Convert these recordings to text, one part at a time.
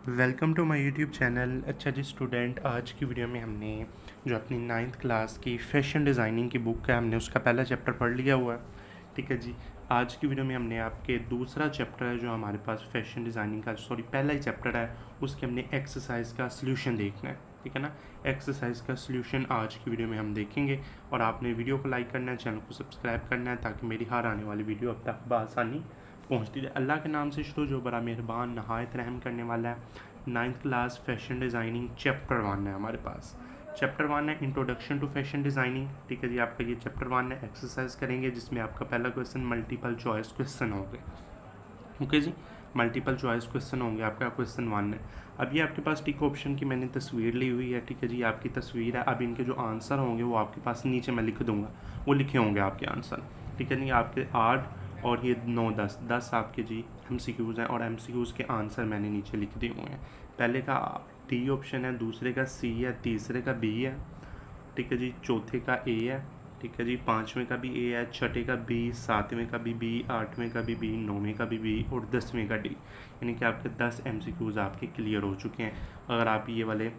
Welcome to my YouTube channel. अच्छा जी student, आज की वीडियो में हमने जो अपनी 9th क्लास की फैशन डिज़ाइनिंग की बुक है, हमने उसका पहला चैप्टर पढ़ लिया हुआ है। ठीक है जी। आज की वीडियो में हमने आपके दूसरा चैप्टर है जो हमारे पास फैशन डिज़ाइनिंग का पहला ही चैप्टर है, उसके हमने एक्सरसाइज का सलूशन देखना है। ठीक है ना। एक्सरसाइज का सलूशन आज की वीडियो में हम देखेंगे और आपने वीडियो को लाइक करना है, चैनल को सब्सक्राइब करना है ताकि मेरी हर आने वाली वीडियो अब तक बआसानी पहुँचती है। अल्लाह के नाम से शुरू जो बड़ा मेहरबान नहायत रहम करने वाला है। 9th class fashion designing chapter 1 है हमारे पास। चैप्टर 1 है इंट्रोडक्शन टू फैशन डिज़ाइनिंग। ठीक है जी, आपका ये चैप्टर 1 है। एक्सरसाइज करेंगे जिसमें आपका पहला क्वेश्चन मल्टीपल चॉइस क्वेश्चन होंगे। ओके जी, मल्टीपल चॉइस क्वेश्चन होंगे। आपका क्वेश्चन 1 है। अब ये आपके पास टिक ऑप्शन की मैंने तस्वीर ली हुई है। ठीक है जी, आपकी तस्वीर है। अब इनके जो आंसर होंगे वो आपके पास नीचे मैं लिख दूंगा, वो लिखे होंगे आपके आंसर। ठीक है जी, आपके 8 और ये 9 10 आपके जी MCQs हैं और MCQs के आंसर मैंने नीचे लिख दिए हुए हैं। पहले का D ऑप्शन है, दूसरे का C है, तीसरे का B है। ठीक है जी, चौथे का A है। ठीक है जी, पाँचवें का भी A है, छठे का B, सातवें का भी B, आठवें का भी B, नौवें का भी B और 10वें का D। यानी कि आपके 10 MCQs आपके क्लियर हो चुके हैं। अगर आप ये वाले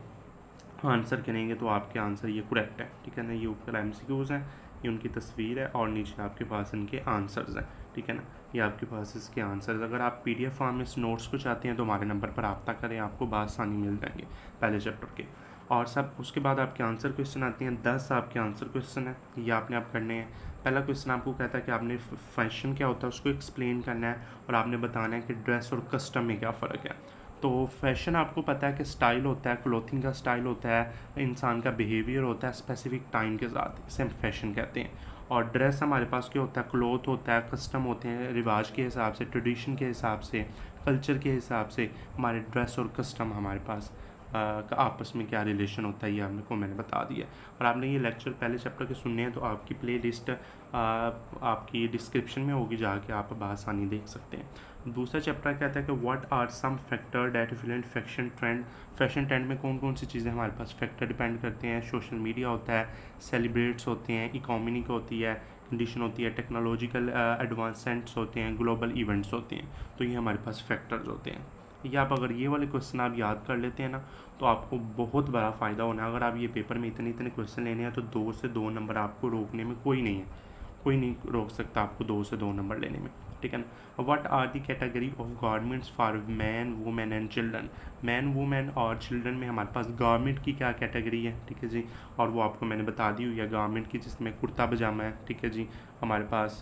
आंसर करेंगे तो आपके आंसर ये करेक्ट है। ठीक है ना। ये ऊपर MCQs हैं, ये उनकी तस्वीर है और नीचे आपके पास इनके आंसर्स हैं। ठीक है ना, ये आपके पास इसके आंसर्स। अगर आप PDF फॉर्म में इस नोट्स को चाहते हैं तो हमारे नंबर पर रब्ता करें, आपको बआसानी मिल जाएंगे पहले चैप्टर के। और सब उसके बाद आपके आंसर क्वेश्चन आते हैं। 10 आपके आंसर क्वेश्चन है, ये आपने आप करने हैं। पहला क्वेश्चन आपको कहता है कि आपने फैशन क्या होता है उसको एक्सप्लेन करना है और आपने बताना है कि ड्रेस और कस्टम में क्या फ़र्क है। तो फैशन आपको पता है कि स्टाइल होता है, क्लोथिंग का स्टाइल होता है, इंसान का बिहेवियर होता है स्पेसिफिक टाइम के साथ, इसे हम फैशन कहते हैं। और ड्रेस हमारे पास क्या होता है, क्लोथ होता है, कस्टम होते हैं, रिवाज के हिसाब से, ट्रेडिशन के हिसाब से, कल्चर के हिसाब से हमारे ड्रेस और कस्टम हमारे पास का आपस में क्या रिलेशन होता है, ये आपको मैंने बता दिया। और आपने ये लेक्चर पहले चैप्टर के सुनने हैं तो आपकी प्ले लिस्ट आपकी डिस्क्रिप्शन में होगी, जाके आप बआसानी देख सकते हैं। दूसरा चैप्टर कहता है कि what are some factor that influence fashion trend. Fashion trend में कौन कौन सी चीज़ें हमारे पास फैक्टर डिपेंड करते हैं। सोशल मीडिया होता है, सेलिब्रेट्स होते हैं, इकोनॉमिक होती है, कंडीशन होती है, टेक्नोलॉजिकल एडवांसमेंट्स होते हैं, ग्लोबल इवेंट्स होते हैं। तो ये हमारे पास फैक्टर्स होते हैं। या आप अगर ये वाले क्वेश्चन आप याद कर लेते हैं ना तो आपको बहुत बड़ा फ़ायदा होना है। अगर आप ये पेपर में इतने इतने क्वेश्चन लेने हैं तो 2 से 2 नंबर आपको रोकने में कोई नहीं है, कोई नहीं रोक सकता आपको 2 से 2 नंबर लेने में। ठीक है ना। What are the category of garments for man women and children. Man women और चिल्ड्रन में हमारे पास गारमेंट की क्या कैटेगरी है। ठीक है जी, और वो आपको मैंने बता दी हुई है गारमेंट की, जिसमें कुर्ता पजामा है। ठीक है जी, हमारे पास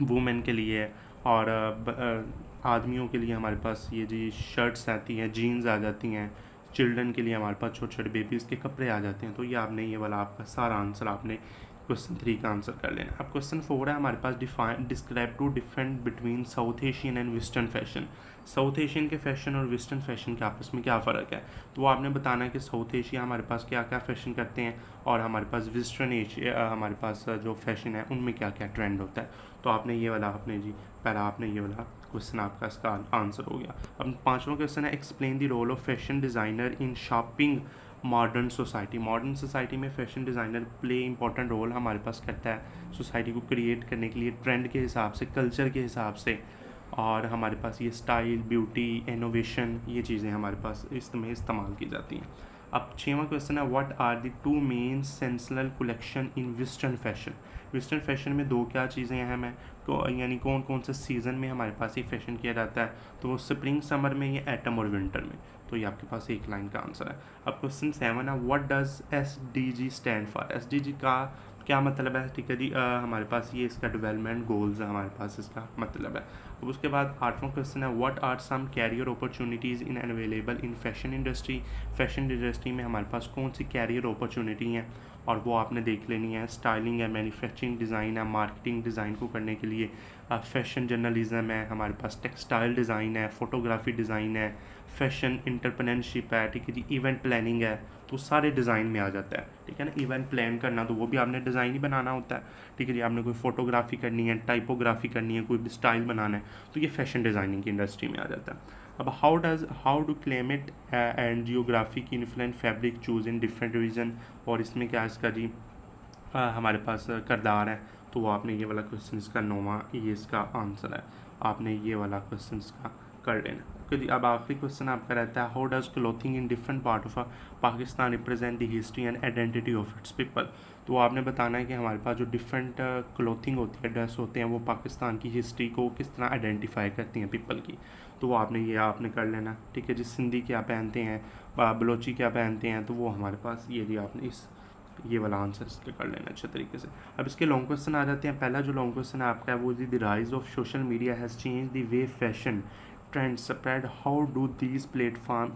वुमेन के लिए है और आदमियों के लिए हमारे पास ये जी शर्ट्स आती हैं, जीन्स आ जाती हैं। चिल्ड्रन के लिए हमारे पास छोटे छोटे बेबीज़ के कपड़े आ जाते हैं। तो ये आपने ये वाला आपका सारा आंसर आपने क्वेश्चन 3 का आंसर कर लेना। अब क्वेश्चन 4 है हमारे पास, describe two different between South Asian and western fashion. South Asian के फैशन और वेस्टर्न फैशन के आपस में क्या फ़र्क है, तो वो आपने बताना है कि साउथ एशिया हमारे पास क्या क्या फ़ैशन करते हैं और हमारे पास वेस्टर्न एशिया हमारे पास जो फैशन है उनमें क्या क्या ट्रेंड होता है। तो आपने ये वाला आपने जी पहला आपने ये वाला क्वेश्चन आपका इसका आंसर हो गया। अब 5वां क्वेश्चन है, explain the role of fashion designer in shopping modern society. Modern society में fashion designer play important role हमारे पास करता है सोसाइटी को क्रिएट करने के लिए, ट्रेंड के हिसाब से, कल्चर के हिसाब से। और हमारे पास ये स्टाइल, ब्यूटी, इनोवेशन, ये चीज़ें हमारे पास इसमें इस्तेमाल की जाती हैं। अब 6वां क्वेश्चन है, what are the 2 main seasonal collection in western fashion. Western fashion में 2 क्या चीज़ें अहम हैं, तो यानी कौन कौन से सीज़न में हमारे पास ये फैशन किया जाता है, तो वो स्प्रिंग समर में, ये एटम और विंटर में। तो ये आपके पास एक लाइन का आंसर है। अब क्वेश्चन 7 है, what does SDG stand for. SDG का क्या मतलब है। ठीक है जी, हमारे पास ये इसका डेवलपमेंट गोल्स है, हमारे पास इसका मतलब है। अब उसके बाद 8वां क्वेश्चन है, what are some career opportunities in available in fashion industry. Fashion industry में हमारे पास कौन सी कैरियर अपॉर्चुनिटी हैं और वो आपने देख लेनी है। स्टाइलिंग है, मैन्युफैक्चरिंग डिज़ाइन है, मार्केटिंग डिज़ाइन को करने के लिए फैशन जर्नलिज्म है, हमारे पास टेक्सटाइल डिज़ाइन है, फोटोग्राफी डिज़ाइन है, फैशन इंटरप्रेन्योरशिप है। ठीक है जी, इवेंट प्लानिंग है, तो सारे डिज़ाइन में आ जाता है। ठीक है ना। इवेंट प्लान करना तो वो भी आपने डिज़ाइन ही बनाना होता है। ठीक है जी, आपने कोई फोटोग्राफी करनी है, टाइपोग्राफी करनी है, कोई भी स्टाइल बनाना है, तो ये फैशन डिज़ाइनिंग की इंडस्ट्री में आ जाता है। अब how do climate and geography की influence fabric choose in different region. और इसमें क्या इसका जी हमारे पास किरदार है, तो वो आपने ये वाला क्वेश्चन इसका 9वां ये इसका आंसर है। आपने ये वाला क्वेश्चन इसका कर लेना। ओके जी, अब आखिरी क्वेश्चन आपका रहता है, how does clothing in different part of Pakistan represent the history and identity of its people. तो आपने बताना है कि हमारे पास जो डिफरेंट क्लोथिंग होती है, ड्रेस होते हैं, वो पाकिस्तान की हिस्ट्री को किस तरह आइडेंटिफाई करती हैं पीपल की। तो वो आपने कर लेना। ठीक है जी, सिंधी क्या पहनते हैं, बलोची क्या पहनते हैं, तो वो हमारे पास ये जी आपने ये वाला आंसर इसके कर लेना अच्छे तरीके से। अब इसके लॉन्ग क्वेश्चन आ जाते हैं। पहला जो लॉन्ग क्वेश्चन है आपका है वो the rise of social media has change the way fashion trend spread, how do these platform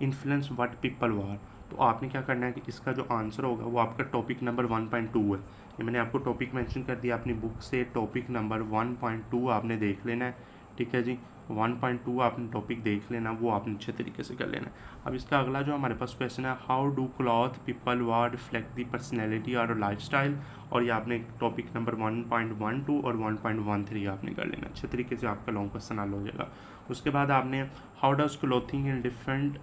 influence what people wear. तो आपने क्या करना है कि इसका जो आंसर होगा वो आपका टॉपिक नंबर 1.2 है। ये मैंने आपको टॉपिक मेंशन कर दिया अपनी बुक से, टॉपिक नंबर 1.2 आपने देख लेना है। ठीक है जी, 1.2 आपने टॉपिक देख लेना, वो आपने अच्छे तरीके से कर लेना है। अब इसका अगला जो हमारे पास क्वेश्चन है, how do cloth people war reflect the personality और लाइफ स्टाइल, और ये आपने टॉपिक नंबर 1.12 और 1.13 आपने कर लेना। अच्छे तरीके से आपका लॉन्ग क्वेश्चन हल हो जाएगा। उसके बाद आपने how does clothing in different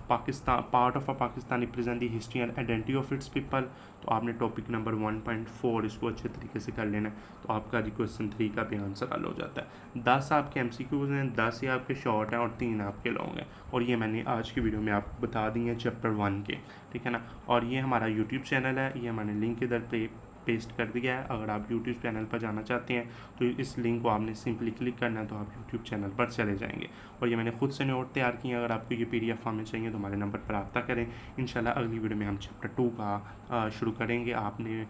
Pakistan part of Pakistan represent the history and identity of its people, तो आपने टॉपिक नंबर 1.4 इसको अच्छे तरीके से कर लेना है। तो आपका जी क्वेश्चन 3 का भी आंसर हल हो जाता है। 10 आपके MCQs हैं, 10 ही आपके शॉर्ट हैं और 3 आपके लॉन्ग हैं, और ये मैंने आज की वीडियो में आपको बता दी है चैप्टर 1 के। ठीक है ना, और ये हमारा यूट्यूब चैनल है, ये मैंने लिंक इधर पे पेस्ट कर दिया है। अगर आप यूट्यूब चैनल पर जाना चाहते हैं तो इस लिंक को आपने सिंपली क्लिक करना है, तो आप यूट्यूब चैनल पर चले जाएंगे। और ये मैंने खुद से नोट तैयार किए हैं, अगर आपको ये PDF फॉर्म में चाहिए तो हमारे नंबर पर रब्ता करें। इंशाल्लाह अगली वीडियो में हम चैप्टर 2 का शुरू करेंगे। आपने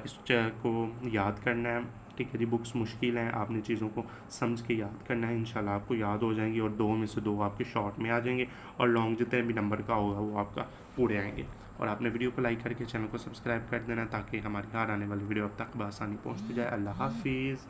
इस को याद करना है। ठीक है जी, बुक्स मुश्किल हैं, आपने चीज़ों को समझ के याद करना है, इंशाल्लाह आपको याद हो जाएंगी, और 2 में से 2 आपके शॉर्ट में आ जाएंगे, और लॉन्ग जितने भी नंबर का होगा वो आपका पूरे आएंगे। और आपने वीडियो को लाइक करके चैनल को सब्सक्राइब कर देना, ताकि हमारी हर आने वाली वीडियो अब तक बआसानी पहुँचती जाए। अल्लाह हाफिज़।